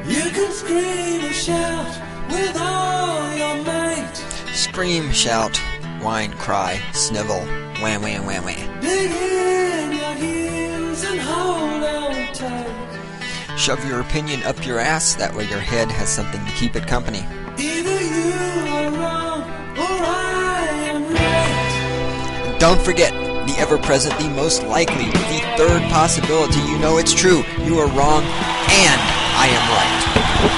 You can scream and shout with all your might. Scream, shout, whine, cry, snivel, wham, wham, wham, wham. Dig in your heels and hold on tight. Shove your opinion up your ass, that way your head has something to keep it company. Either you are wrong or I am right. Don't forget, the ever-present, the most likely, the third possibility. You know it's true. You are wrong, and I am right.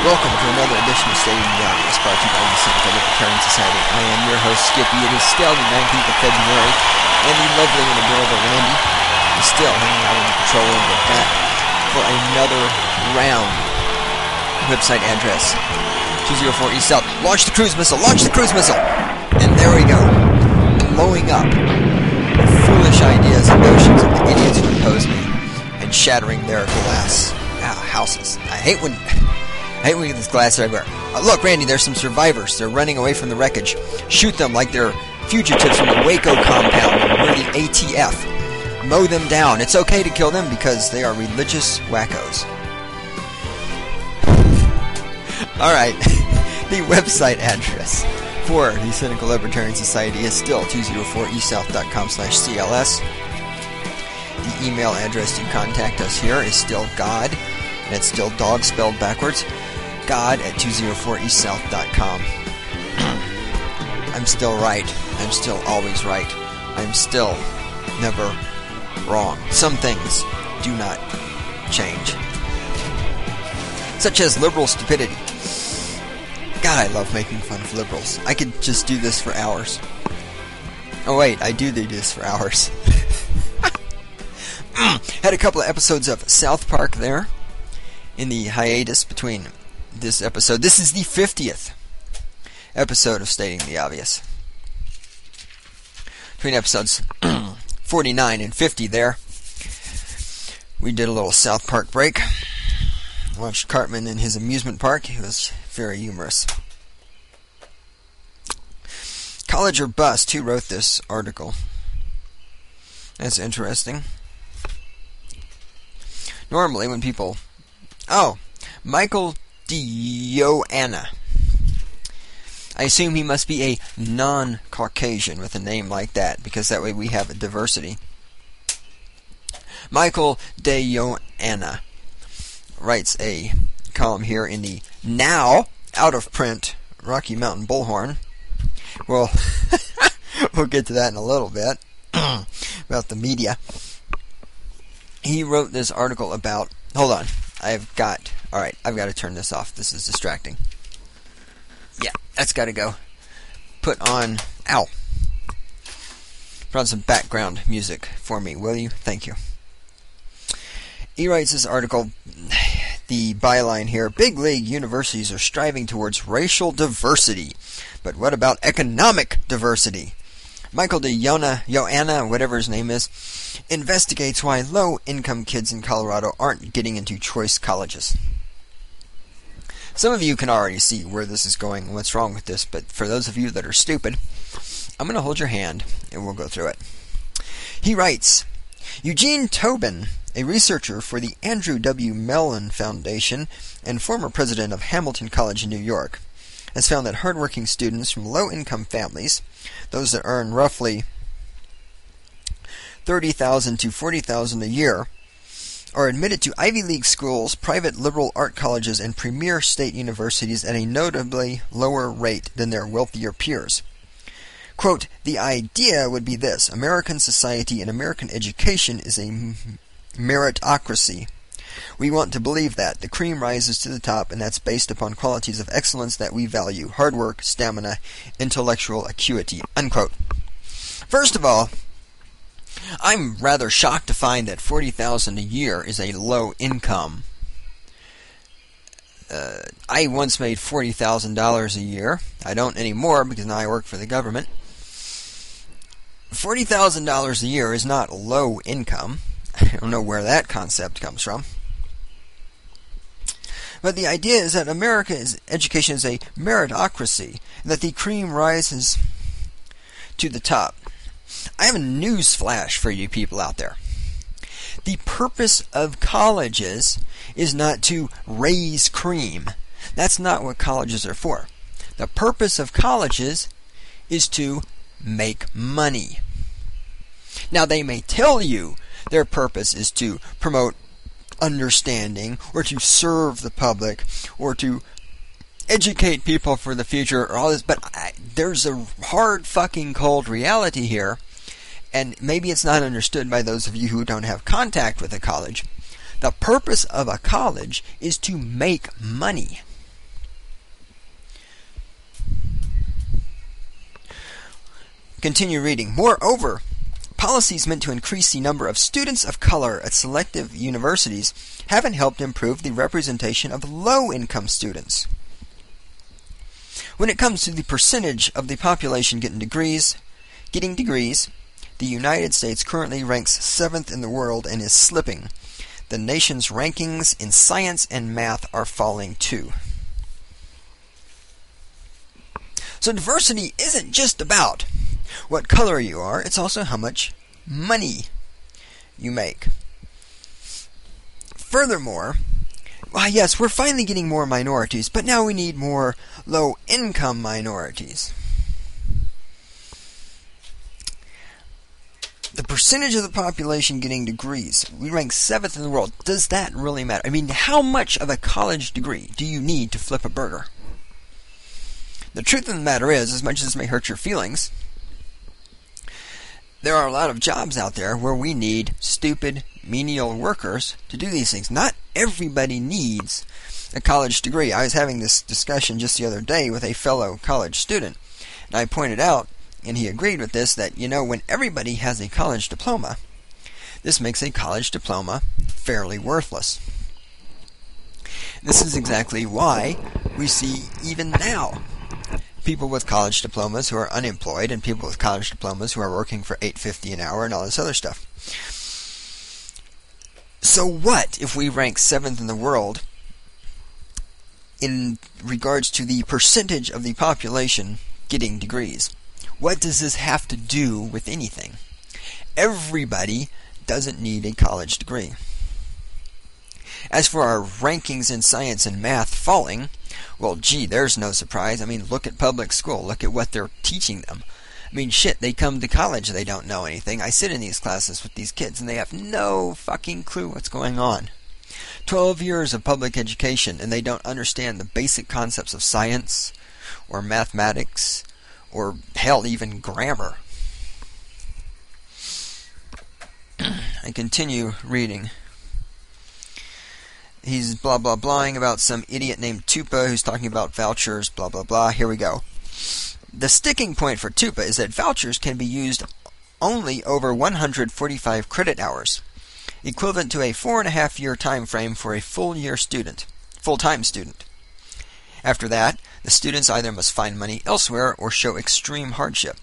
Welcome to another edition of Stating the Obvious, brought to you by the Cynical Libertarian Society. I am your host, Skippy. It is still the 19th of February, and the lovely and adorable Randy is still hanging out in the patrol room. We're back for another round. Website address 204 East South. Launch the cruise missile! Launch the cruise missile! And there we go. Blowing up the foolish ideas and notions of the idiots who oppose me and shattering their glass houses. I hate when we get this glass everywhere. Look, Randy, there's some survivors. They're running away from the wreckage. Shoot them like they're fugitives from the Waco compound and we're the ATF. Mow them down. It's okay to kill them because they are religious wackos. Alright, the website address for the Cynical Libertarian Society is still 204eastsouth.com/CLS. The email address to contact us here is still God, and it's still dog spelled backwards, God@204eastsouth.com. I'm still right. I'm still always right. I'm still never wrong. Some things do not change. Such as liberal stupidity. God, I love making fun of liberals. I could just do this for hours. Oh wait, I do this for hours. Had a couple of episodes of South Park there in the hiatus between this episode. This is the 50th episode of Stating the Obvious. Between episodes 49 and 50 there, we did a little South Park break. Watched Cartman in his amusement park. He was very humorous. College or Bust, who wrote this article? That's interesting. Normally when people... Oh, Michael Dioanna. I assume he must be a non-Caucasian with a name like that, because that way we have a diversity. Michael Dioanna writes a column here in the now out-of-print Rocky Mountain Bullhorn. Well, we'll get to that in a little bit, about the media. He wrote this article about... Hold on. Alright, I've got to turn this off. This is distracting. Yeah, that's got to go. Put on... Ow. Put on some background music for me, will you? Thank you. He writes this article, the byline here, Big League universities are striving towards racial diversity, but what about economic diversity? Michael Dioanna, whatever his name is, investigates why low-income kids in Colorado aren't getting into choice colleges. Some of you can already see where this is going and what's wrong with this, but for those of you that are stupid, I'm going to hold your hand and we'll go through it. He writes, Eugene Tobin, a researcher for the Andrew W. Mellon Foundation and former president of Hamilton College in New York, has found that hardworking students from low-income families, those that earn roughly $30,000 to $40,000 a year, are admitted to Ivy League schools, private liberal art colleges, and premier state universities at a notably lower rate than their wealthier peers. Quote, the idea would be this: American society and American education is a meritocracy. We want to believe that. The cream rises to the top, and that's based upon qualities of excellence that we value: hard work, stamina, intellectual acuity. Unquote. First of all, I'm rather shocked to find that $40,000 a year is a low income. I once made $40,000 a year. I don't anymore because now I work for the government. $40,000 a year is not low income. I don't know where that concept comes from. But the idea is that America's education is a meritocracy, and that the cream rises to the top. I have a news flash for you people out there. The purpose of colleges is not to raise cream. That's not what colleges are for. The purpose of colleges is to make money. Now, they may tell you their purpose is to promote understanding, or to serve the public, or to educate people for the future, or all this, but there's a hard fucking cold reality here, and maybe it's not understood by those of you who don't have contact with a college. The purpose of a college is to make money. Continue reading. Moreover, policies meant to increase the number of students of color at selective universities haven't helped improve the representation of low-income students. When it comes to the percentage of the population getting degrees, the United States currently ranks 7th in the world and is slipping. The nation's rankings in science and math are falling too. So diversity isn't just about what color you are, it's also how much money you make. Furthermore, yes, we're finally getting more minorities, but now we need more low-income minorities. The percentage of the population getting degrees, we rank 7th in the world. Does that really matter? I mean, how much of a college degree do you need to flip a burger? The truth of the matter is, as much as this may hurt your feelings, there are a lot of jobs out there where we need stupid, menial workers to do these things. Not everybody needs a college degree. I was having this discussion just the other day with a fellow college student, and I pointed out, and he agreed with this, that, when everybody has a college diploma, this makes a college diploma fairly worthless. This is exactly why we see, even now, people with college diplomas who are unemployed and people with college diplomas who are working for $8.50 an hour and all this other stuff. So what if we rank 7th in the world in regards to the percentage of the population getting degrees? What does this have to do with anything? Everybody doesn't need a college degree. As for our rankings in science and math falling, well, gee, there's no surprise. I mean, look at public school. Look at what they're teaching them. I mean, shit, they come to college, they don't know anything. I sit in these classes with these kids, and they have no fucking clue what's going on. 12 years of public education, and they don't understand the basic concepts of science, or mathematics, or, hell, even grammar. I continue reading. He's blah blah blahing about some idiot named Tupa who's talking about vouchers, blah blah blah. Here we go. The sticking point for Tupa is that vouchers can be used only over 145 credit hours, equivalent to a 4.5-year time frame for a full-time student. After that, the students either must find money elsewhere or show extreme hardship.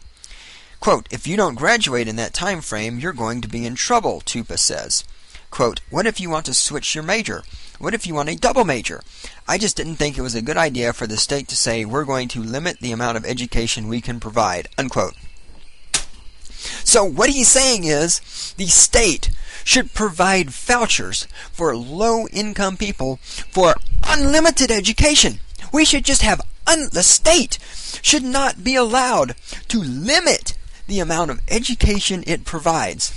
Quote, if you don't graduate in that time frame, you're going to be in trouble, Tupa says. Quote, what if you want to switch your major? What if you want a double major? I just didn't think it was a good idea for the state to say we're going to limit the amount of education we can provide. Unquote. So what he's saying is the state should provide vouchers for low-income people for unlimited education. We should just have the state should not be allowed to limit the amount of education it provides.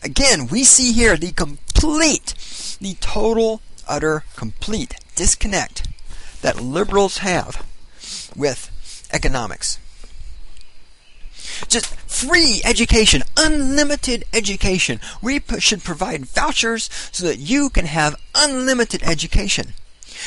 Again, we see here the total, utter, complete disconnect that liberals have with economics. Just free education, unlimited education. We should provide vouchers so that you can have unlimited education.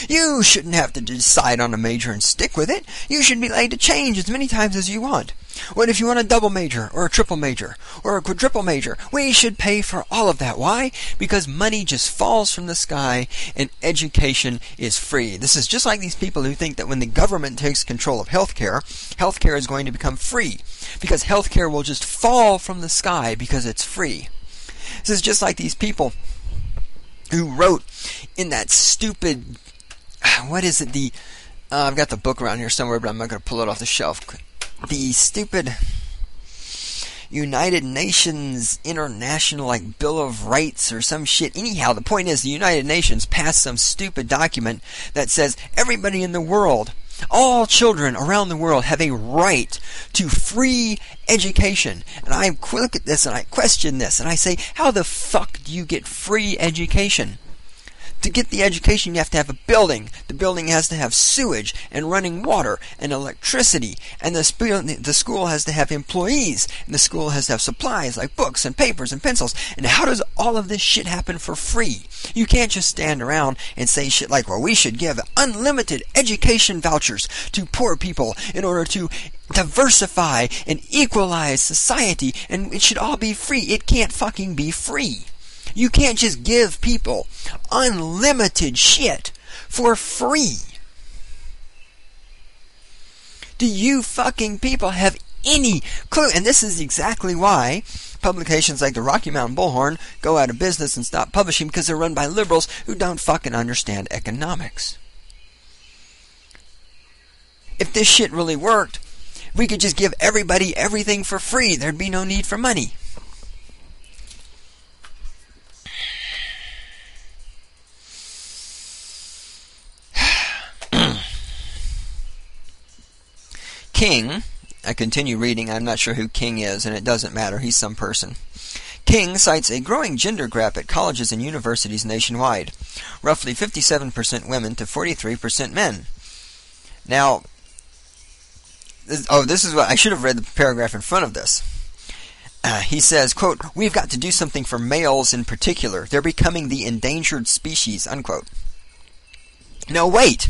You shouldn't have to decide on a major and stick with it. You should be allowed to change as many times as you want. What if you want a double major, or a triple major, or a quadruple major? We should pay for all of that. Why? Because money just falls from the sky and education is free. This is just like these people who think that when the government takes control of healthcare, healthcare is going to become free. Because healthcare will just fall from the sky because it's free. This is just like these people who wrote in that stupid... What is it? I've got the book around here somewhere, but I'm not going to pull it off the shelf. The stupid... United Nations International like Bill of Rights or some shit. Anyhow, the point is the United Nations passed some stupid document that says everybody in the world, all children around the world, have a right to free education. And I look at this and I question this and I say, how the fuck do you get free education? To get the education, you have to have a building. The building has to have sewage and running water and electricity. And the school has to have employees. And the school has to have supplies like books and papers and pencils. And how does all of this shit happen for free? You can't just stand around and say shit like, well, we should give unlimited education vouchers to poor people in order to diversify and equalize society. And it should all be free. It can't fucking be free. You can't just give people unlimited shit for free. Do you fucking people have any clue? And this is exactly why publications like the Rocky Mountain Bullhorn go out of business and stop publishing, because they're run by liberals who don't fucking understand economics. If this shit really worked, we could just give everybody everything for free. There'd be no need for money. King, I continue reading, I'm not sure who King is, and it doesn't matter, he's some person. King cites a growing gender gap at colleges and universities nationwide, roughly 57% women to 43% men. Now, this is what, I should have read the paragraph in front of this. He says, quote, we've got to do something for males in particular. They're becoming the endangered species, unquote. Now wait!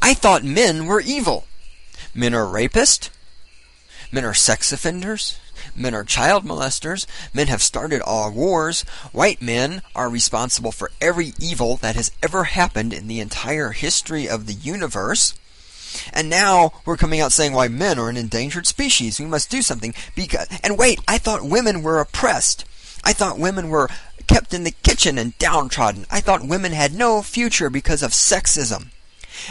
I thought men were evil. Men are rapists. Men are sex offenders. Men are child molesters. Men have started all wars. White men are responsible for every evil that has ever happened in the entire history of the universe. And now we're coming out saying why men are an endangered species. We must do something. And wait, I thought women were oppressed. I thought women were kept in the kitchen and downtrodden. I thought women had no future because of sexism.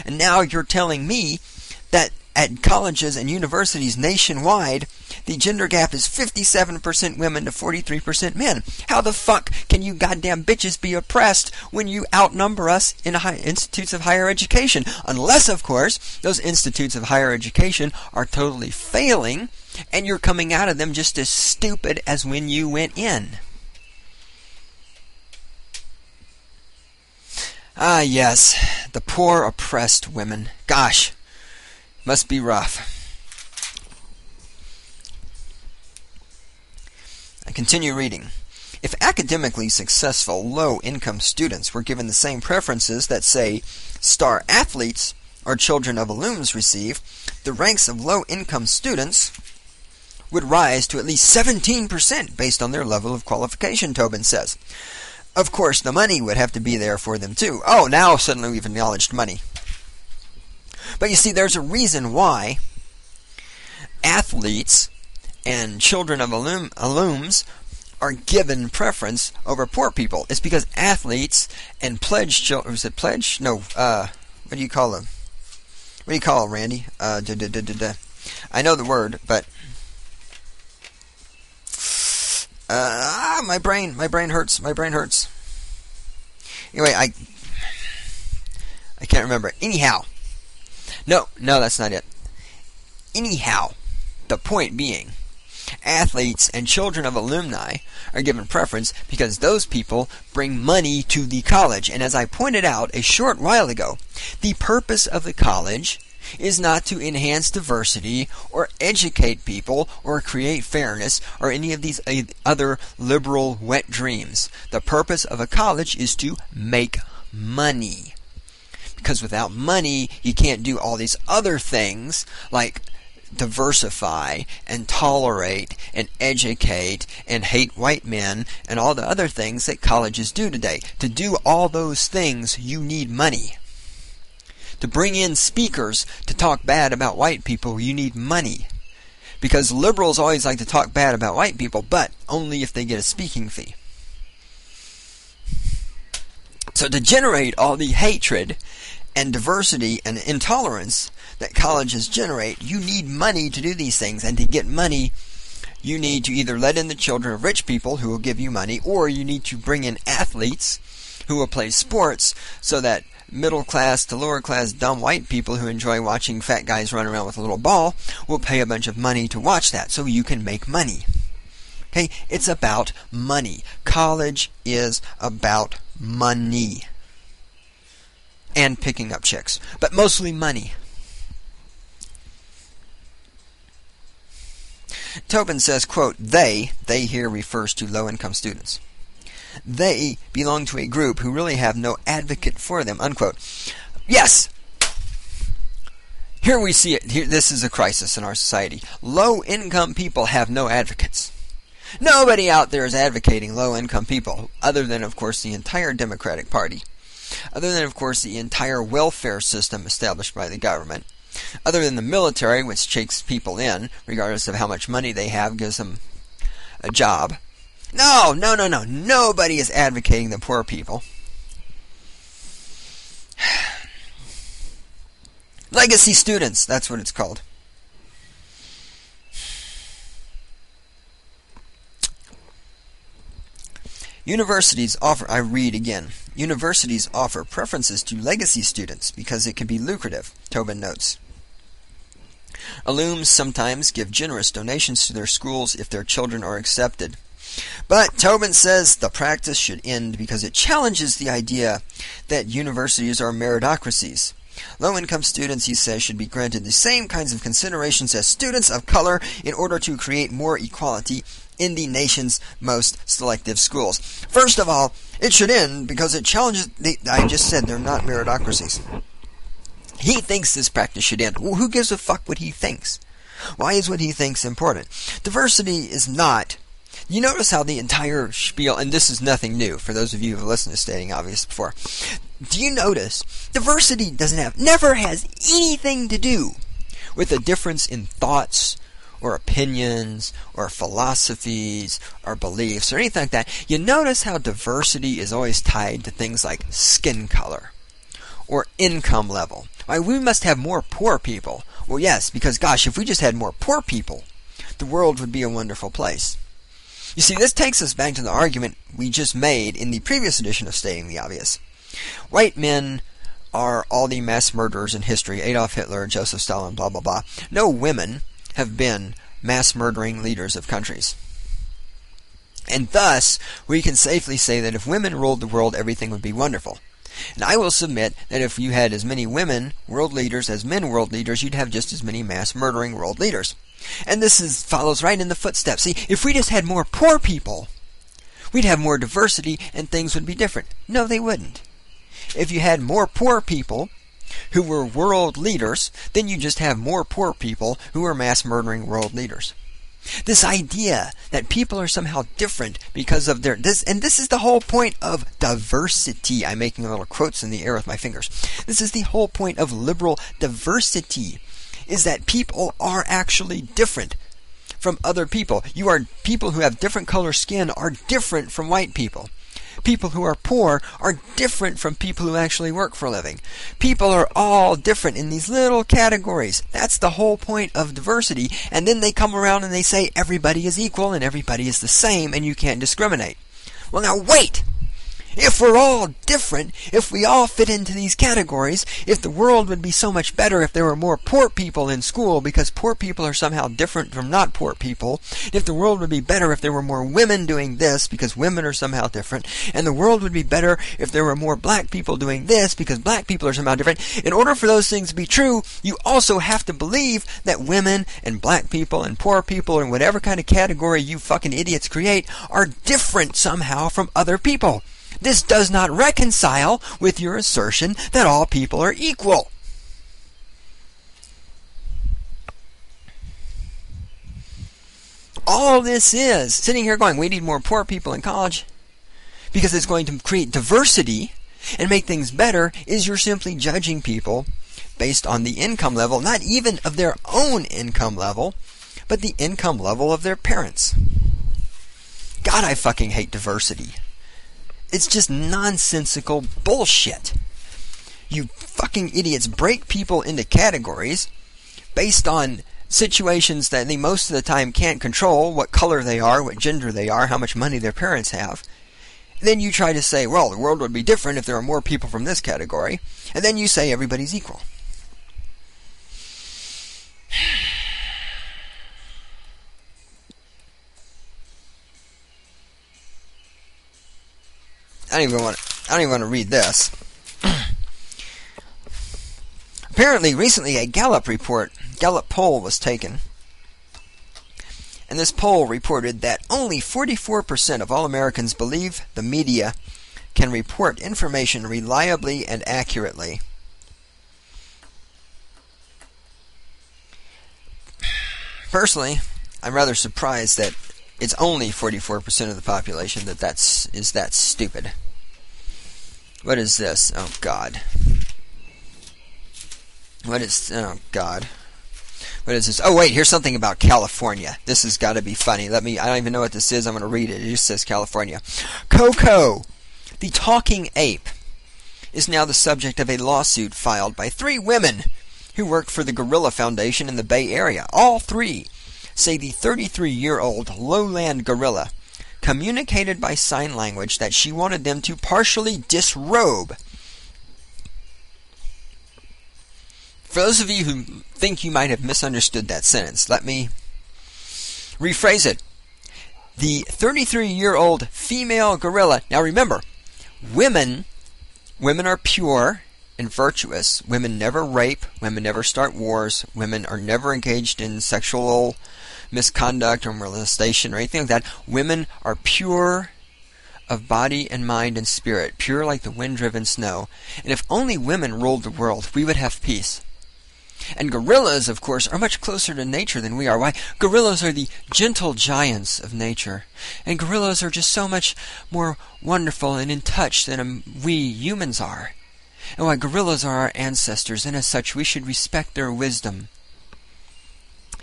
And now you're telling me that at colleges and universities nationwide, the gender gap is 57% women to 43% men. How the fuck can you goddamn bitches be oppressed when you outnumber us in institutes of higher education? Unless, of course, those institutes of higher education are totally failing, and you're coming out of them just as stupid as when you went in. Ah, yes, the poor oppressed women. Gosh, must be rough. I continue reading. If academically successful, low-income students were given the same preferences that, say, star athletes or children of alums receive, the ranks of low-income students would rise to at least 17% based on their level of qualification, Tobin says. Of course, the money would have to be there for them, too. Oh, now suddenly we've acknowledged money. But you see, there's a reason why athletes and children of alums are given preference over poor people. It's because athletes and pledged children... Was it pledge? No, what do you call them? What do you call it, Randy? I know the word, but... my brain hurts. Anyway, I can't remember. Anyhow, no, that's not it. Anyhow, the point being, athletes and children of alumni are given preference because those people bring money to the college. And as I pointed out a short while ago, the purpose of the college is not to enhance diversity or educate people or create fairness or any of these other liberal wet dreams. The purpose of a college is to make money. Because without money, you can't do all these other things like diversify and tolerate and educate and hate white men and all the other things that colleges do today. To do all those things, you need money. To bring in speakers to talk bad about white people, you need money. Because liberals always like to talk bad about white people, but only if they get a speaking fee. So to generate all the hatred and diversity and intolerance that colleges generate, you need money to do these things. And to get money, you need to either let in the children of rich people who will give you money, or you need to bring in athletes who will play sports so that middle class to lower class dumb white people who enjoy watching fat guys run around with a little ball will pay a bunch of money to watch that so you can make money. Okay, it's about money. College is about money. And picking up chicks. But mostly money. Tobin says, quote, they here refers to low-income students. They belong to a group who really have no advocate for them, unquote. Yes! Here we see it. This is a crisis in our society. Low-income people have no advocates. Nobody out there is advocating low-income people, other than, of course, the entire Democratic Party. Other than, of course, the entire welfare system established by the government. Other than the military, which takes people in, regardless of how much money they have, gives them a job. No. Nobody is advocating the poor people. Legacy students, that's what it's called. Universities offer, I read again, universities offer preferences to legacy students because it can be lucrative, Tobin notes. Alums sometimes give generous donations to their schools if their children are accepted. But Tobin says the practice should end because it challenges the idea that universities are meritocracies. Low-income students, he says, should be granted the same kinds of considerations as students of color in order to create more equality in the nation's most selective schools. First of all, it should end because it challenges I just said they're not meritocracies. He thinks this practice should end. Well, who gives a fuck what he thinks? Why is what he thinks important? Diversity is not. You notice how the entire spiel, and this is nothing new for those of you who have listened to Stating Obvious before. Do you notice diversity never has anything to do with a difference in thoughts or opinions or philosophies or beliefs or anything like that? You notice how diversity is always tied to things like skin color or income level. Why, we must have more poor people. Well, yes, because gosh, if we just had more poor people, the world would be a wonderful place. You see, this takes us back to the argument we just made in the previous edition of Stating the Obvious. White men are all the mass murderers in history, Adolf Hitler, Joseph Stalin, blah, blah, blah. No women have been mass murdering leaders of countries. And thus, we can safely say that if women ruled the world, everything would be wonderful. And I will submit that if you had as many women world leaders as men world leaders, you'd have just as many mass murdering world leaders. And this follows right in the footsteps. See, if we just had more poor people, we'd have more diversity and things would be different. No, they wouldn't. If you had more poor people who were world leaders, then you just have more poor people who are mass murdering world leaders. This idea that people are somehow different because of this is the whole point of diversity. I'm making little quotes in the air with my fingers. This is the whole point of liberal diversity, is that people are actually different from other people. People who have different color skin are different from white people. People who are poor are different from people who actually work for a living. People are all different in these little categories. That's the whole point of diversity. And then they come around and they say everybody is equal and everybody is the same and you can't discriminate. Well, now wait! If we're all different, if we all fit into these categories, if the world would be so much better if there were more poor people in school because poor people are somehow different from not poor people, if the world would be better if there were more women doing this because women are somehow different, and the world would be better if there were more black people doing this because black people are somehow different. In order for those things to be true, you also have to believe that women and black people and poor people and whatever kind of category you fucking idiots create are different somehow from other people. This does not reconcile with your assertion that all people are equal. All this is sitting here going, we need more poor people in college because it's going to create diversity and make things better, is you're simply judging people based on the income level, not even of their own income level, but the income level of their parents. God, I fucking hate diversity. It's just nonsensical bullshit. You fucking fucking idiots break people into categories based on situations that they most of the time can't control, what color they are, what gender they are, how much money their parents have. Then you try to say, well, the world would be different if there are more people from this category. And then you say everybody's equal. I don't even want to read this. Apparently, recently a Gallup poll was taken. And this poll reported that only 44% of all Americans believe the media can report information reliably and accurately. Personally, I'm rather surprised that it's only 44% of the population that is that stupid. What is this? Oh, God. Oh, God. What is this? Oh, wait, here's something about California. This has got to be funny. I don't even know what this is. I'm going to read it. It just says California. Coco, the talking ape, is now the subject of a lawsuit filed by 3 women who worked for the Gorilla Foundation in the Bay Area. All 3 say the 33-year-old lowland gorilla communicated by sign language that she wanted them to partially disrobe. For those of you who think you might have misunderstood that sentence, let me rephrase it. The 33-year-old female gorilla. Now remember, women are pure and virtuous. Women never rape. Women never start wars. Women are never engaged in sexual misconduct or molestation or anything like that. Women are pure of body and mind and spirit, pure like the wind-driven snow. And if only women ruled the world, we would have peace. And gorillas, of course, are much closer to nature than we are. Why? Gorillas are the gentle giants of nature. And gorillas are just so much more wonderful and in touch than we humans are. And why? Gorillas are our ancestors, and as such we should respect their wisdom.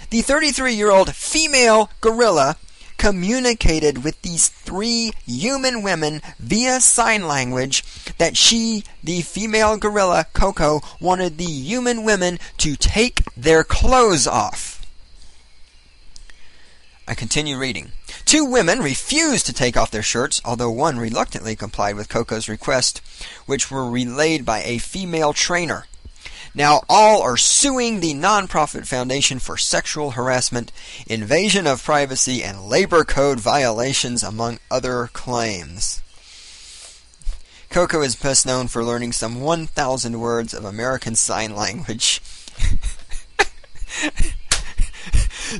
The 33-year-old female gorilla communicated with these 3 human women via sign language that she, the female gorilla, Coco, wanted the human women to take their clothes off. I continue reading. 2 women refused to take off their shirts, although one reluctantly complied with Coco's request, which were relayed by a female trainer. Now all are suing the nonprofit foundation for sexual harassment, invasion of privacy, and labor code violations, among other claims. Coco is best known for learning some 1,000 words of American Sign Language.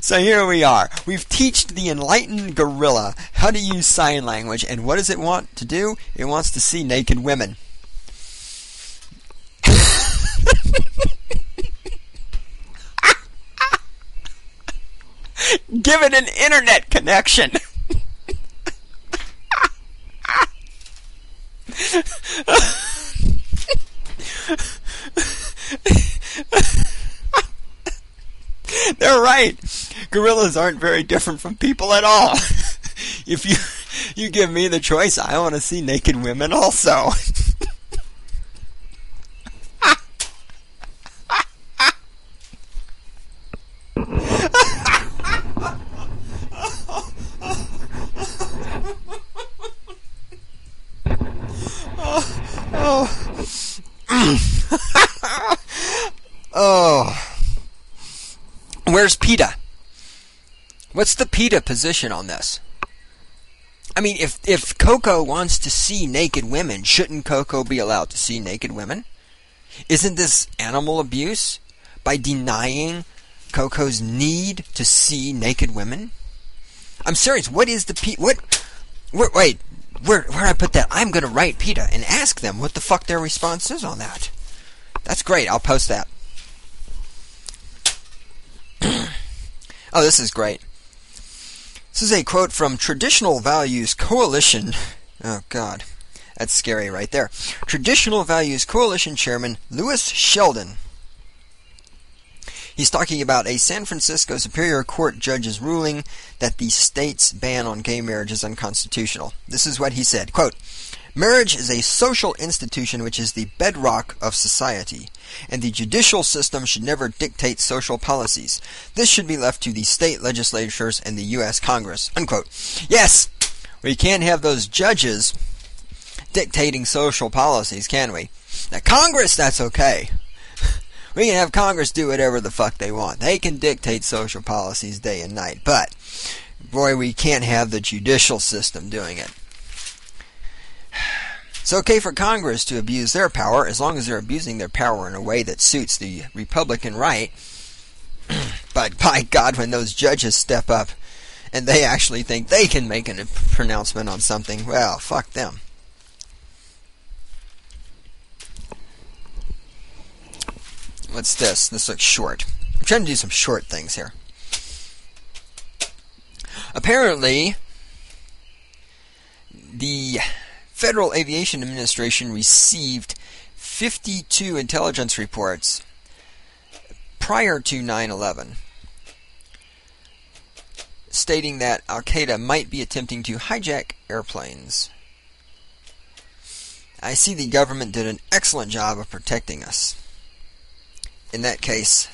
So here we are. We've taught the enlightened gorilla how to use sign language, and what does it want to do? It wants to see naked women. Give it an internet connection. They're right. Gorillas aren't very different from people at all. If you give me the choice, I want to see naked women also. Oh. Where's PETA? What's the PETA position on this? I mean, if Coco wants to see naked women, shouldn't Coco be allowed to see naked women? Isn't this animal abuse by denying Coco's need to see naked women? I'm serious. What is the PETA? Wait, where I put that? I'm going to write PETA and ask them what the fuck their response is on that. That's great. I'll post that. Oh, this is great. This is a quote from Traditional Values Coalition. Oh, God. That's scary right there. Traditional Values Coalition Chairman Louis Sheldon. He's talking about a San Francisco Superior Court judge's ruling that the state's ban on gay marriage is unconstitutional. This is what he said, quote, Marriage is a social institution which is the bedrock of society, and the judicial system should never dictate social policies. This should be left to the state legislatures and the U.S. Congress." Unquote. Yes, we can't have those judges dictating social policies, can we? Now, Congress, that's okay. We can have Congress do whatever the fuck they want. They can dictate social policies day and night. But, boy, we can't have the judicial system doing it. It's okay for Congress to abuse their power as long as they're abusing their power in a way that suits the Republican right. But, by God, when those judges step up and they actually think they can make a pronouncement on something, well, fuck them. What's this? This looks short. I'm trying to do some short things here. Apparently, the Federal Aviation Administration received 52 intelligence reports prior to 9/11, stating that Al-Qaeda might be attempting to hijack airplanes. I see the government did an excellent job of protecting us. In that case,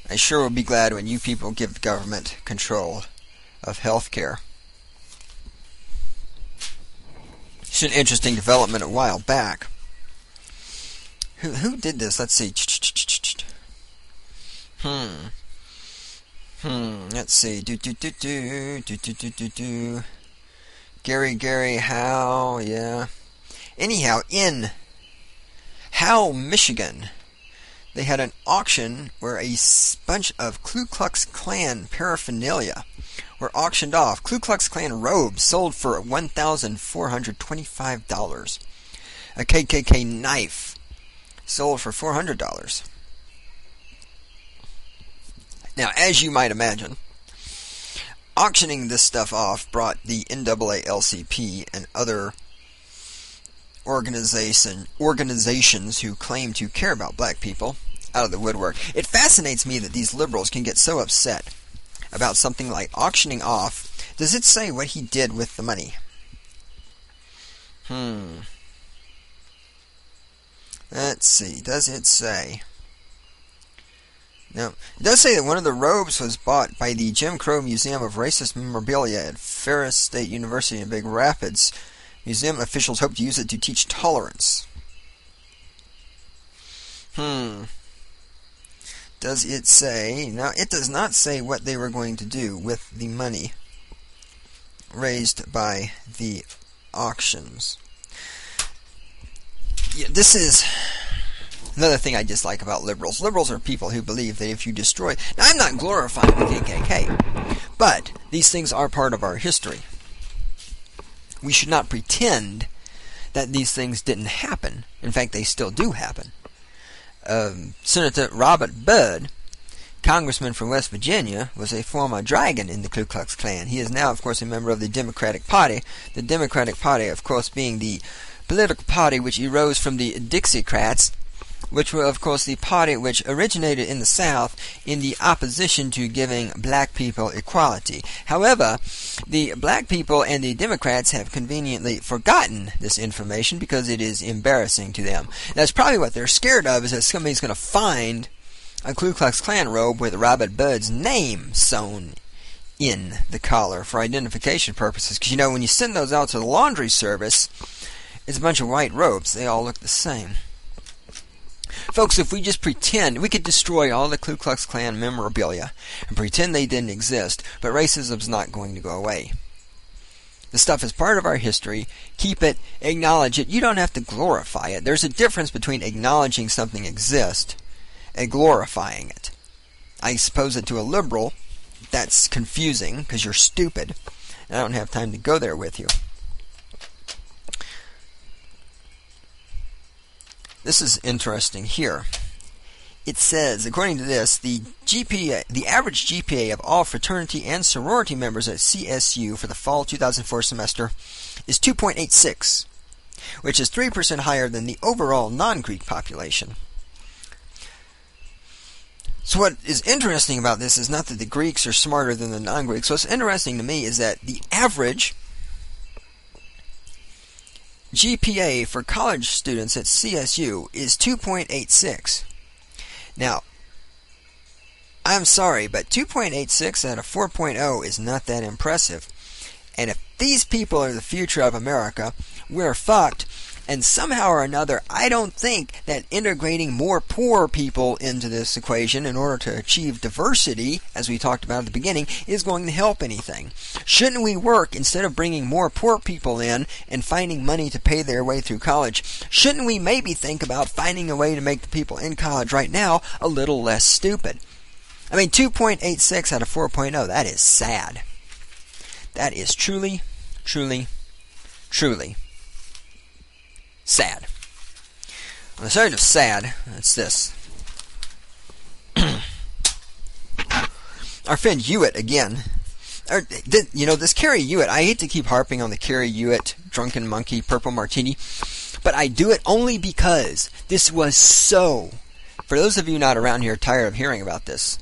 I sure will be glad when you people give the government control of healthcare. It's an interesting development a while back. Who did this? Let's see. Let's see. Gary Howe, yeah. Anyhow, in Howe, Michigan, they had an auction where a bunch of Ku Klux Klan paraphernalia were auctioned off. Ku Klux Klan robes sold for $1,425. A KKK knife sold for $400. Now, as you might imagine, auctioning this stuff off brought the NAACP and other organizations who claim to care about black people out of the woodwork. It fascinates me that these liberals can get so upset about something like auctioning off. Does it say what he did with the money? Let's see. Does it say? No. It does say that one of the robes was bought by the Jim Crow Museum of Racist Memorabilia at Ferris State University in Big Rapids. Museum officials hope to use it to teach tolerance. Does it say? No, it does not say what they were going to do with the money raised by the auctions. Yeah, this is another thing I dislike about liberals. Liberals are people who believe that if you destroy... Now, I'm not glorifying the KKK, but these things are part of our history. We should not pretend that these things didn't happen. In fact, they still do happen. Senator Robert Byrd, congressman from West Virginia, was a former dragon in the Ku Klux Klan. He is now, of course, a member of the Democratic Party. The Democratic Party, of course, being the political party which arose from the Dixiecrats, which were, of course, the party which originated in the South in the opposition to giving black people equality. However, the black people and the Democrats have conveniently forgotten this information because it is embarrassing to them. That's probably what they're scared of, is that somebody's going to find a Ku Klux Klan robe with Robert Byrd's name sewn in the collar for identification purposes. Because, you know, when you send those out to the laundry service, it's a bunch of white robes. They all look the same. Folks, if we just pretend, we could destroy all the Ku Klux Klan memorabilia and pretend they didn't exist, but racism's not going to go away. The stuff is part of our history. Keep it, acknowledge it. You don't have to glorify it. There's a difference between acknowledging something exists and glorifying it. I suppose that to a liberal, that's confusing because you're stupid. And I don't have time to go there with you. This is interesting here. It says, according to this, the average GPA of all fraternity and sorority members at CSU for the fall 2004 semester is 2.86, which is 3% higher than the overall non-Greek population. So what is interesting about this is not that the Greeks are smarter than the non-Greeks. What's interesting to me is that the average GPA for college students at CSU is 2.86. Now, I'm sorry, but 2.86 out of 4.0 is not that impressive. And if these people are the future of America, we're fucked. And somehow or another, I don't think that integrating more poor people into this equation in order to achieve diversity, as we talked about at the beginning, is going to help anything. Shouldn't we work, instead of bringing more poor people in and finding money to pay their way through college, shouldn't we maybe think about finding a way to make the people in college right now a little less stupid? I mean, 2.86 out of 4.0, that is sad. That is truly, truly, truly sad. On the subject of sad, it's this. Our friend Hewitt again. This Carrie Hewitt, I hate to keep harping on the Carrie Hewitt drunken monkey purple martini, but I do it only because this was so, for those of you not around here tired of hearing about this,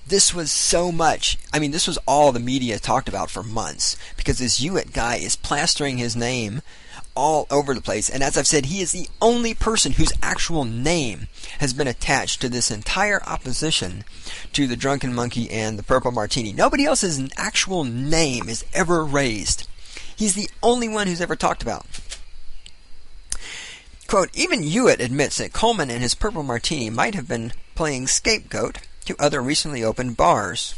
this was so much. I mean, this was all the media talked about for months, because this Hewitt guy is plastering his name all over the place. And as I've said, he is the only person whose actual name has been attached to this entire opposition to the drunken monkey and the purple martini. Nobody else's actual name is ever raised. He's the only one who's ever talked about. Quote, even Hewitt admits that Coleman and his purple martini might have been playing scapegoat to other recently opened bars.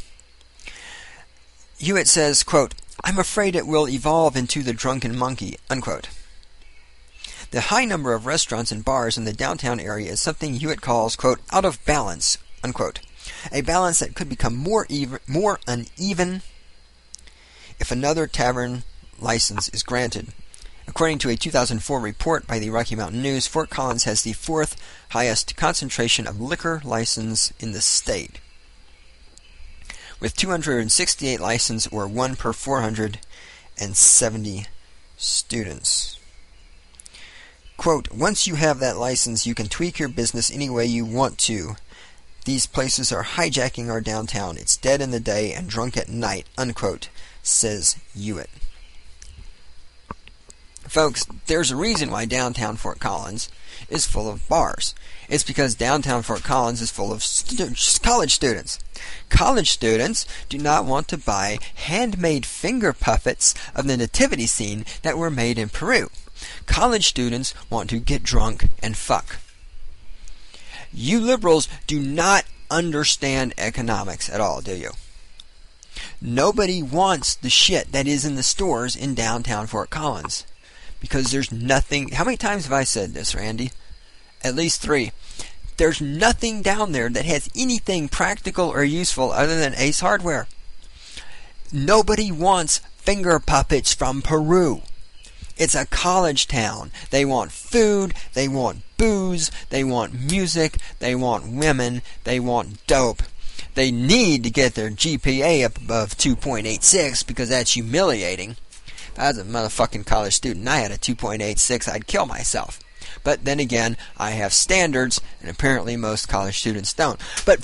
Hewitt says, quote, I'm afraid it will evolve into the drunken monkey, unquote. The high number of restaurants and bars in the downtown area is something Hewitt calls, quote, out of balance, unquote. A balance that could become more uneven if another tavern license is granted. According to a 2004 report by the Rocky Mountain News, Fort Collins has the fourth highest concentration of liquor license in the state, with 268 licenses, or 1 per 470 students. Quote, once you have that license, you can tweak your business any way you want to. These places are hijacking our downtown. It's dead in the day and drunk at night, unquote, says Hewitt. Folks, there's a reason why downtown Fort Collins is full of bars. It's because downtown Fort Collins is full of college students. College students do not want to buy handmade finger puppets of the nativity scene that were made in Peru. College students want to get drunk and fuck. You liberals do not understand economics at all, do you? Nobody wants the shit that is in the stores in downtown Fort Collins. Because there's nothing... How many times have I said this, Randy? At least 3. There's nothing down there that has anything practical or useful other than Ace Hardware. Nobody wants finger puppets from Peru. It's a college town. They want food, they want booze, they want music, they want women, they want dope. They need to get their GPA up above 2.86 because that's humiliating. If I was a motherfucking college student and I had a 2.86, I'd kill myself. But then again, I have standards, and apparently most college students don't. But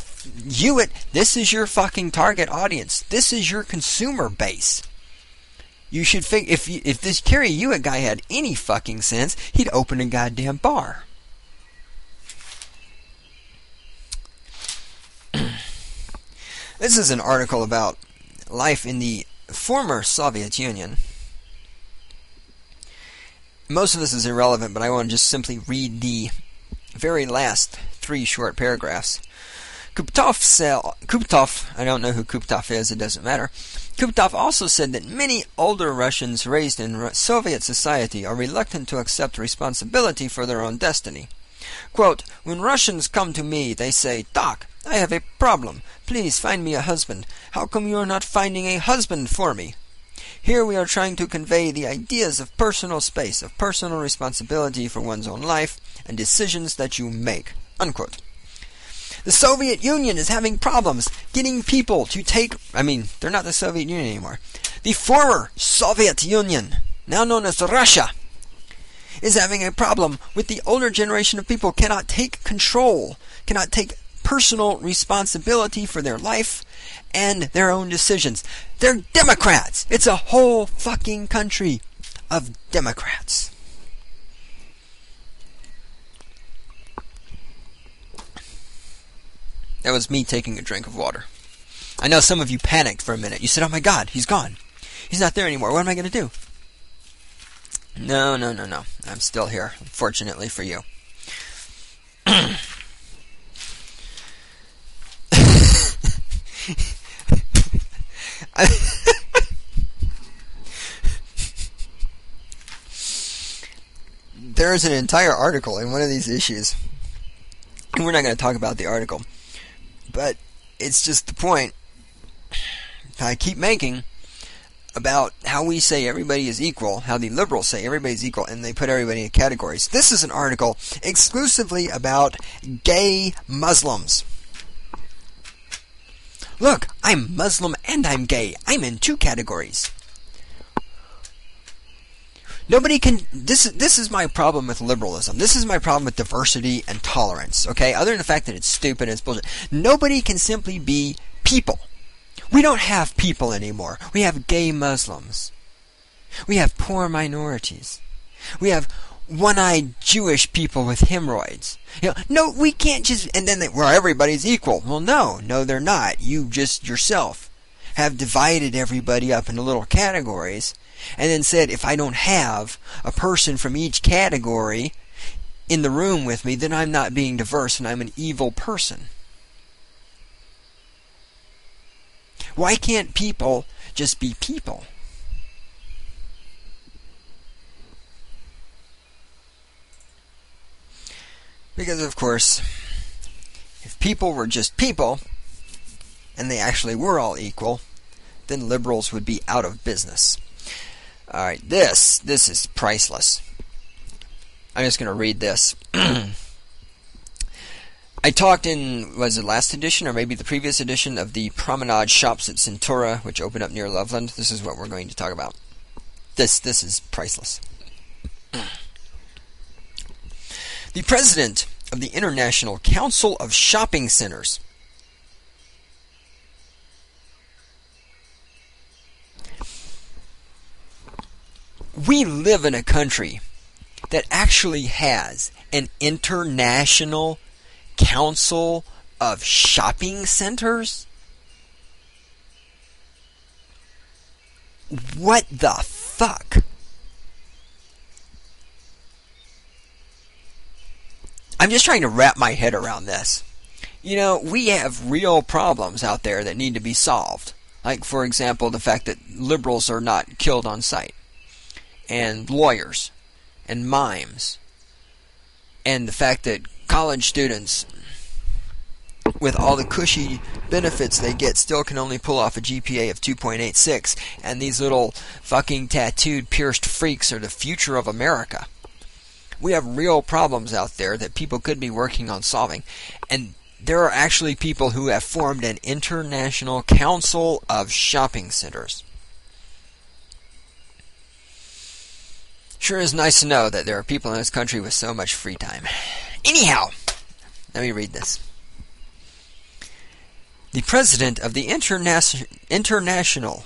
Hewitt, this is your fucking target audience. This is your consumer base. You should figure, if this Kerry Hewitt guy had any fucking sense, he'd open a goddamn bar. This is an article about life in the former Soviet Union. Most of this is irrelevant, but I want to just simply read the very last 3 short paragraphs. Kuptov, I don't know who Kuptov is, it doesn't matter. Kuptov also said that many older Russians raised in Soviet society are reluctant to accept responsibility for their own destiny. Quote, when Russians come to me, they say, Doc, I have a problem. Please find me a husband. How come you are not finding a husband for me? Here we are trying to convey the ideas of personal space, of personal responsibility for one's own life, and decisions that you make. Unquote. The Soviet Union is having problems getting people to take... they're not the Soviet Union anymore. The former Soviet Union, now known as Russia, is having a problem with the older generation of people cannot take control, cannot take personal responsibility for their life and their own decisions. They're Democrats. It's a whole fucking country of Democrats. That was me taking a drink of water. I know some of you panicked for a minute. You said, oh my God, he's gone. He's not there anymore. What am I going to do? No. I'm still here, fortunately for you. There's an entire article in one of these issues, and we're not going to talk about the article, but it's just the point I keep making about how we say everybody is equal, how the liberals say everybody's equal, and they put everybody in categories. This is an article exclusively about gay Muslims. Look, I'm Muslim and I'm gay. I'm in 2 categories. Nobody can... This is my problem with liberalism. This is my problem with diversity and tolerance, okay? Other than the fact that it's stupid and it's bullshit. Nobody can simply be people. We don't have people anymore. We have gay Muslims. We have poor minorities. We have one-eyed Jewish people with hemorrhoids. No, we can't just... And then well, everybody's equal. Well, no, they're not. You just yourself have divided everybody up into little categories and then said, if I don't have a person from each category in the room with me, then I'm not being diverse and I'm an evil person. Why can't people just be people? Because, of course, if people were just people, and they actually were all equal, then liberals would be out of business. Alright, this is priceless. I'm just going to read this. I talked in, was it last edition, or maybe the previous edition, of the Promenade Shops at Centura, which opened up near Loveland. This is what we're going to talk about. This is priceless. The president of the International Council of Shopping Centers we live in a country that actually has an international council of shopping centers? What the fuck? I'm just trying to wrap my head around this. We have real problems out there that need to be solved. Like, for example, the fact that liberals are not killed on sight. And lawyers. And mimes. And the fact that college students, with all the cushy benefits they get, still can only pull off a GPA of 2.86. And these little fucking tattooed, pierced freaks are the future of America. We have real problems out there that people could be working on solving. And there are actually people who have formed an international council of shopping centers. Sure is nice to know that there are people in this country with so much free time. Anyhow, let me read this. The president of the International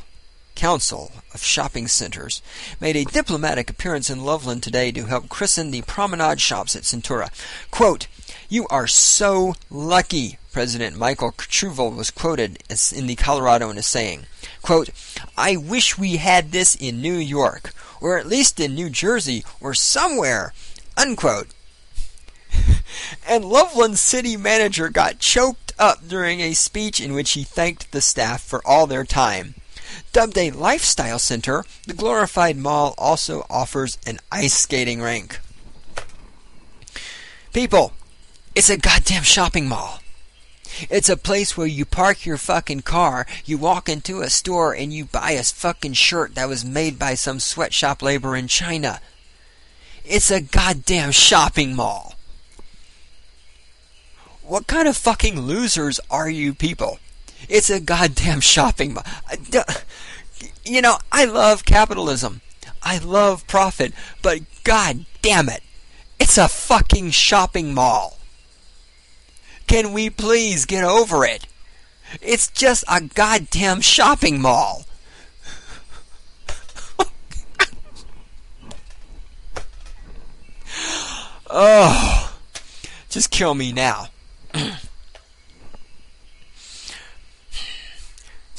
Council of Shopping Centers made a diplomatic appearance in Loveland today to help christen the Promenade Shops at Centura. Quote, "You are so lucky," President Michael Truval was quoted in the Coloradoan as saying. Quote, "I wish we had this in New York, or at least in New Jersey, or somewhere." Unquote. And Loveland city manager got choked up during a speech in which he thanked the staff for all their time. Dubbed a lifestyle center, the glorified mall also offers an ice skating rink. People, it's a goddamn shopping mall. It's a place where you park your fucking car, you walk into a store, and you buy a fucking shirt that was made by some sweatshop labor in China. It's a goddamn shopping mall. What kind of fucking losers are you people? It's a goddamn shopping mall. I love capitalism. I love profit. But god damn it, it's a fucking shopping mall. Can we please get over it? It's just a goddamn shopping mall. Oh, just kill me now.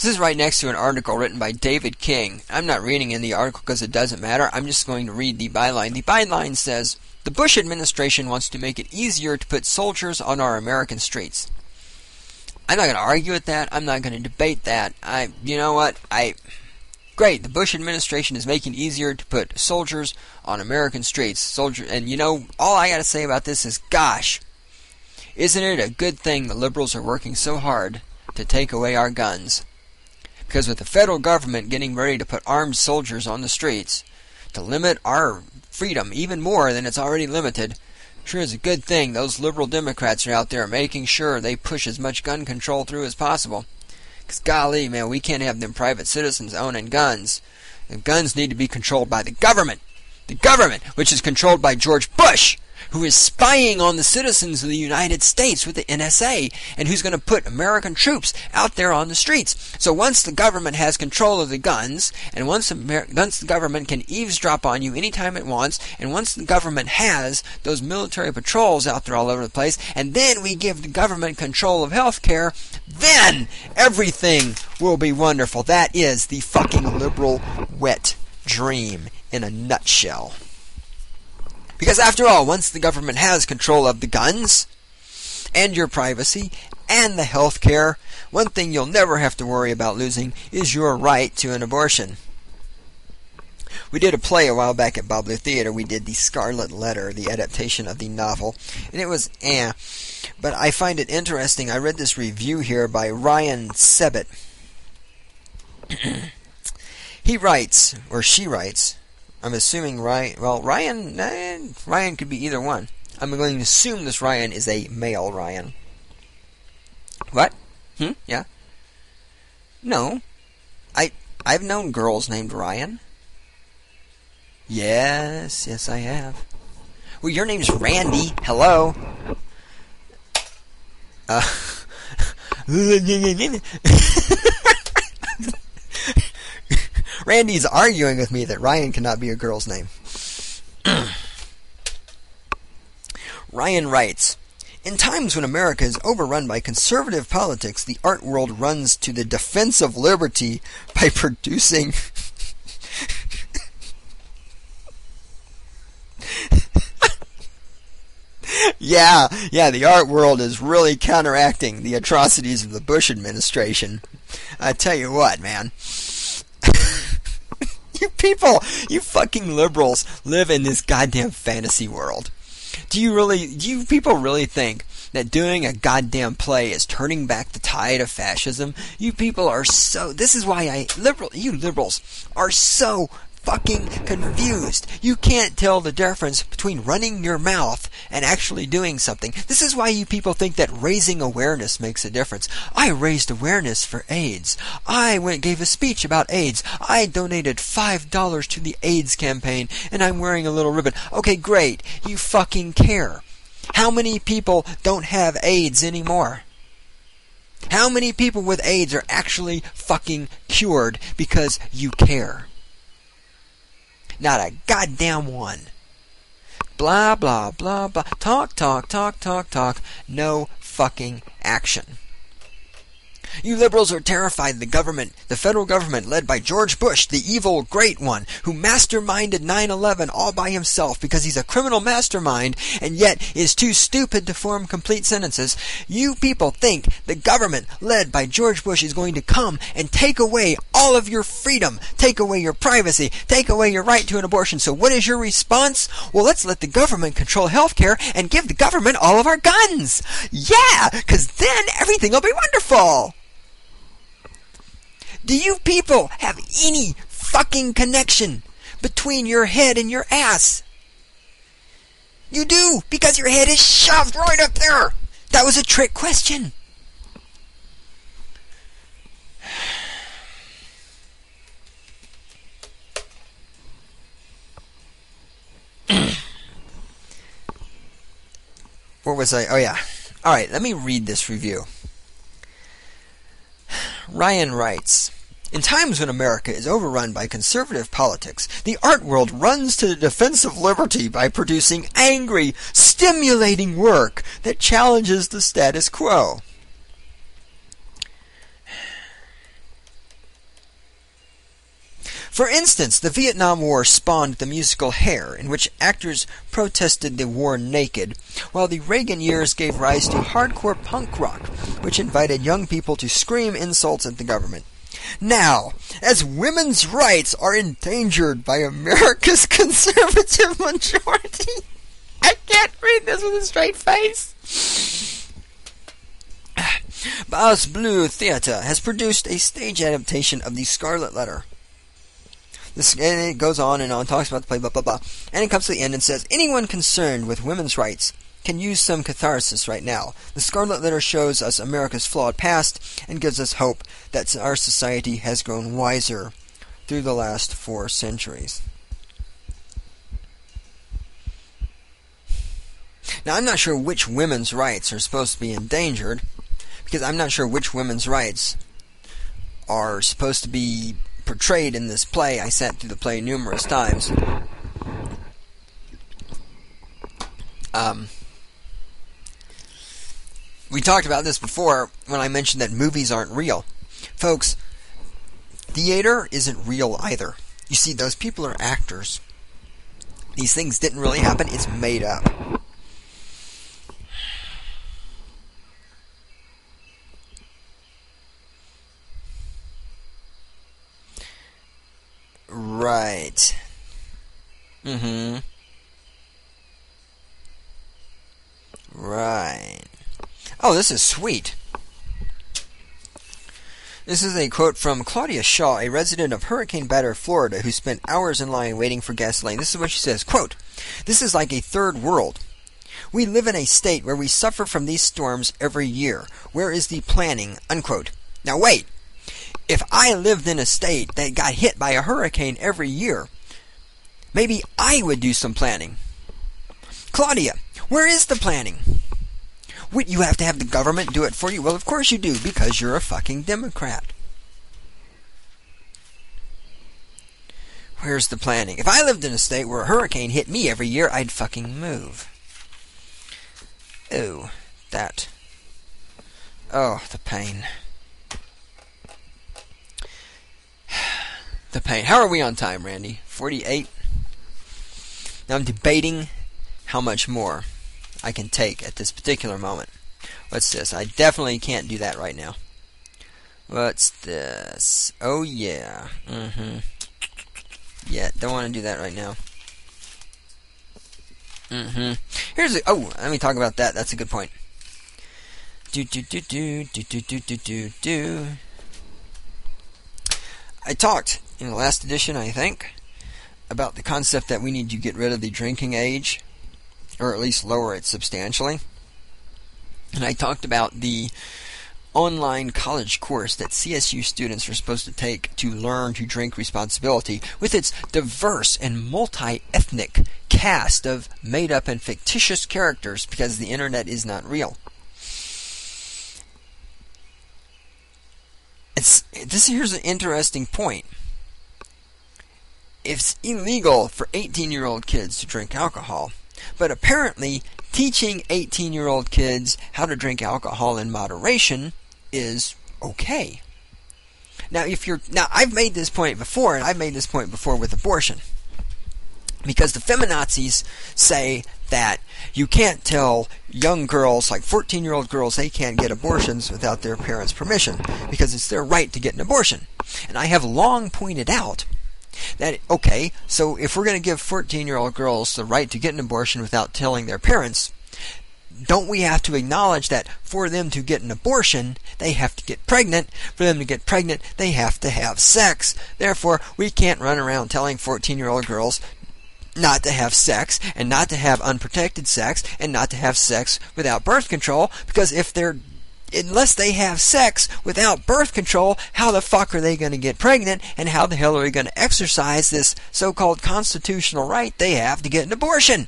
This is right next to an article written by David King. I'm not reading in the article because it doesn't matter. I'm just going to read the byline. The byline says, "The Bush administration wants to make it easier to put soldiers on our American streets." I'm not going to argue with that. I'm not going to debate that. You know what? Great. The Bush administration is making it easier to put soldiers on American streets. And you know, all I got to say about this is, gosh, isn't it a good thing the liberals are working so hard to take away our guns? Because with the federal government getting ready to put armed soldiers on the streets to limit our freedom even more than it's already limited, sure is a good thing those liberal Democrats are out there making sure they push as much gun control through as possible. Because golly, man, we can't have them private citizens owning guns. And guns need to be controlled by the government. The government, which is controlled by George Bush, who is spying on the citizens of the United States with the NSA, and who's going to put American troops out there on the streets. So once the government has control of the guns, and once the government can eavesdrop on you anytime it wants, and once the government has those military patrols out there all over the place, and then we give the government control of healthcare, then everything will be wonderful. That is the fucking liberal wet dream in a nutshell. Because after all, once the government has control of the guns, and your privacy, and the health care, one thing you'll never have to worry about losing is your right to an abortion. We did a play a while back at Bobley Theater. We did The Scarlet Letter, the adaptation of the novel, and it was but I find it interesting. I read this review here by Ryan Sebit. He writes, or she writes, I'm assuming Ryan could be either one. I'm going to assume this Ryan is a male Ryan. What? Yeah? No. I've known girls named Ryan. Yes, I have. Well, your name's Randy. Hello. Randy's arguing with me that Ryan cannot be a girl's name. Ryan writes, "In times when America is overrun by conservative politics, the art world runs to the defense of liberty by producing..." Yeah, the art world is really counteracting the atrocities of the Bush administration. I tell you what, man. You fucking liberals live in this goddamn fantasy world. Do you people really think that doing a goddamn play is turning back the tide of fascism? You people are this is why you liberals are so fucking confused. You can't tell the difference between running your mouth and actually doing something. This is why you people think that raising awareness makes a difference. I raised awareness for AIDS. I gave a speech about AIDS. I donated $5 to the AIDS campaign, and I'm wearing a little ribbon. Okay, great. You fucking care. How many people don't have AIDS anymore? How many people with AIDS are actually fucking cured because you care? Not a goddamn one. Blah, blah, blah, blah. Talk. No fucking action. You liberals are terrified the federal government led by George Bush, the evil great one, who masterminded 9/11 all by himself because he's a criminal mastermind and yet is too stupid to form complete sentences. You people think the government led by George Bush is going to come and take away all of your freedom, take away your privacy, take away your right to an abortion. So what is your response? Well, let's let the government control healthcare and give the government all of our guns. Yeah, because then everything will be wonderful. Do you people have any fucking connection between your head and your ass? You do, because your head is shoved right up there. That was a trick question. Where was I? Oh, yeah. All right, let me read this review. Ryan writes, "In times when America is overrun by conservative politics, the art world runs to the defense of liberty by producing angry, stimulating work that challenges the status quo." For instance, the Vietnam War spawned the musical Hair, in which actors protested the war naked, while the Reagan years gave rise to hardcore punk rock, which invited young people to scream insults at the government. Now, as women's rights are endangered by America's conservative majority... I can't read this with a straight face. Bass Blue Theatre has produced a stage adaptation of The Scarlet Letter. And it goes on and on, talks about the play, blah, blah, blah. And it comes to the end and says, anyone concerned with women's rights can use some catharsis right now. The Scarlet Letter shows us America's flawed past and gives us hope that our society has grown wiser through the last 4 centuries. Now, I'm not sure which women's rights are supposed to be endangered, because I'm not sure which women's rights are supposed to be portrayed in this play. I sat through the play numerous times. We talked about this before when I mentioned that movies aren't real. Folks, theater isn't real either. You see, those people are actors. These things didn't really happen. It's made up. Right. Right. Oh, this is sweet. This is a quote from Claudia Shaw, a resident of hurricane-battered Florida who spent hours in line waiting for gasoline. This is what she says, quote, "This is like a third world. We live in a state where we suffer from these storms every year. Where is the planning?" Unquote. Now wait. If I lived in a state that got hit by a hurricane every year, maybe I would do some planning. Claudia, where is the planning? What, you have to have the government do it for you? Well, of course you do, because you're a fucking Democrat. Where's the planning? If I lived in a state where a hurricane hit me every year, I'd fucking move. Oh, that. Oh, the pain. The pain. How are we on time, Randy? 48? Now I'm debating how much more I can take at this particular moment. What's this? I definitely can't do that right now. What's this? Oh, yeah. Yeah, don't want to do that right now. Here's a... Oh, let me talk about that. That's a good point. I talked in the last edition, I think, about the concept that we need to get rid of the drinking age, or at least lower it substantially. And I talked about the online college course that CSU students are supposed to take to learn to drink responsibility, with its diverse and multi-ethnic cast of made-up and fictitious characters, because the internet is not real. Here's an interesting point. It's illegal for 18-year-old kids to drink alcohol, but apparently teaching 18-year-old kids how to drink alcohol in moderation is okay. Now, I've made this point before, and I've made this point before with abortion, because the feminazis say that you can't tell young girls, like 14-year-old girls, they can't get abortions without their parents' permission, because it's their right to get an abortion. And I have long pointed out that, okay, so if we're going to give 14-year-old girls the right to get an abortion without telling their parents, don't we have to acknowledge that for them to get an abortion, they have to get pregnant? For them to get pregnant, they have to have sex. Therefore, we can't run around telling 14-year-old girls not to have sex, and not to have unprotected sex, and not to have sex without birth control, because unless they have sex without birth control, how the fuck are they going to get pregnant, and how the hell are they going to exercise this so-called constitutional right they have to get an abortion?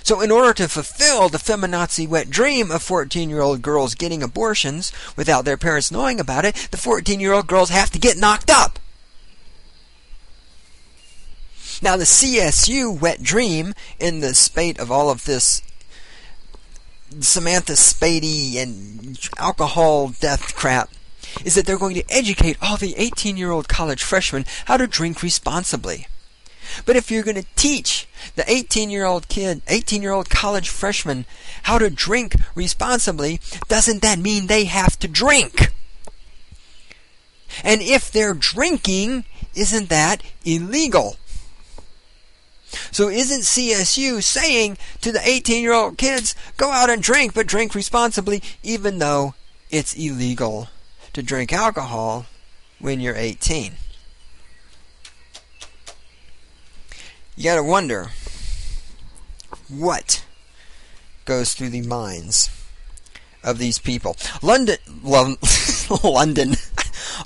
So in order to fulfill the feminazi wet dream of 14-year-old girls getting abortions without their parents knowing about it, the 14-year-old girls have to get knocked up. Now, the CSU wet dream, in the spate of all of this Samantha Spady and alcohol death crap, is that they're going to educate all the 18-year-old college freshmen how to drink responsibly. But if you're going to teach the 18-year-old college freshman how to drink responsibly, doesn't that mean they have to drink? And if they're drinking, isn't that illegal? So isn't CSU saying to the 18-year-old kids, go out and drink, but drink responsibly, even though it's illegal to drink alcohol when you're 18? You gotta wonder what goes through the minds of these people.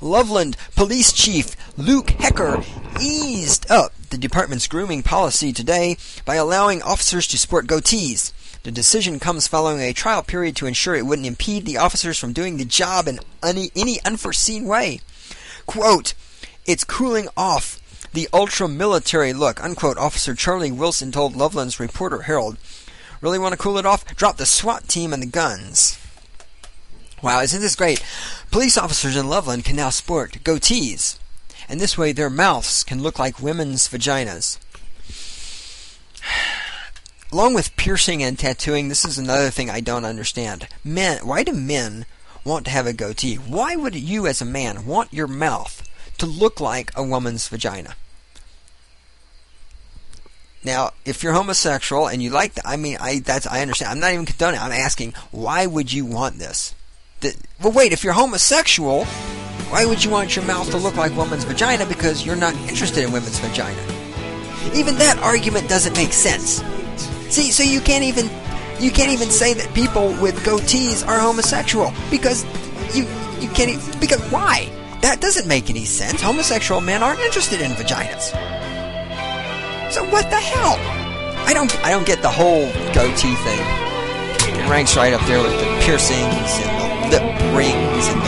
Loveland Police Chief Luke Hecker eased up the department's grooming policy today by allowing officers to sport goatees. The decision comes following a trial period to ensure it wouldn't impede the officers from doing the job in any unforeseen way. Quote, "It's cooling off the ultra-military look," unquote, Officer Charlie Wilson told Loveland's Reporter Herald. Really want to cool it off? Drop the SWAT team and the guns. Wow, isn't this great? Police officers in Loveland can now sport goatees, and this way their mouths can look like women's vaginas. Along with piercing and tattooing, this is another thing I don't understand. Why do men want to have a goatee? Why would you as a man want your mouth to look like a woman's vagina? Now, if you're homosexual and you like that, I understand. I'm not even condoning it. I'm asking, why would you want this? Well, wait, if you're homosexual, why would you want your mouth to look like woman's vagina? Because you're not interested in women's vagina. Even that argument doesn't make sense. See, so you can't even say that people with goatees are homosexual because you can't even, because why? That doesn't make any sense. Homosexual men aren't interested in vaginas. So what the hell? I don't get the whole goatee thing. It ranks right up there with the piercings and the lip rings and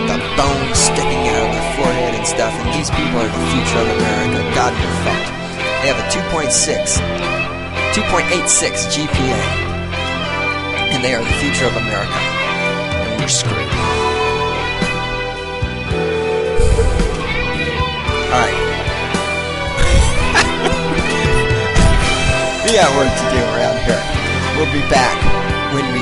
the bones sticking out of the forehead and stuff. And these people are the future of America. God, they're fucked. They have a 2.86 GPA. And they are the future of America. And we're screwed. Alright. We got work to do around here. We'll be back when we